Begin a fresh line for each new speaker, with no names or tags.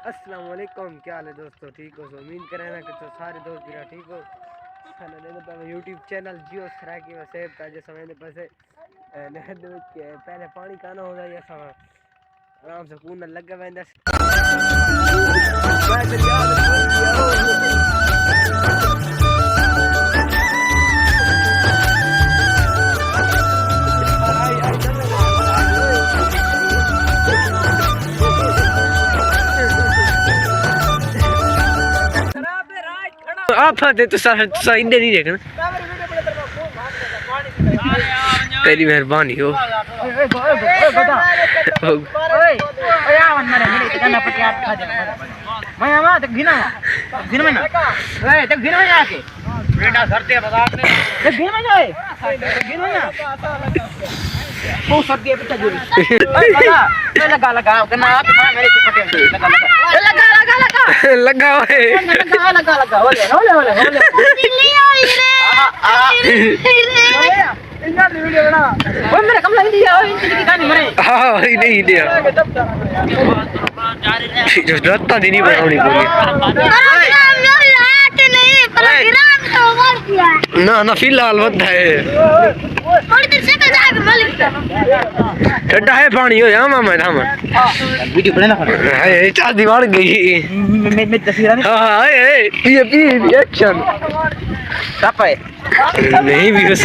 अस्सलाम वालेकुम, क्या हाल है दोस्तों? ठीक हो? उम्मीद करें ना कि तो सारे दोस्त भी ठीक हो। यूट्यूब चैनल जियो सराकी में सेव का जो समय पैसे पहले पानी काना हो जाए आराम से कूलर लगा हुआ आप आते तो सारा इधर नहीं देखना। तेरी मेहरबानी हो। लगा मेरा कमला नहीं दिया जो रत्ता दी नहीं बनानी ना ना फिलहाल होता है ठंडा है पानी हो जा मामा हम वीडियो बनाना है चार दीवार गई हाँ ये एक्शन नहीं भी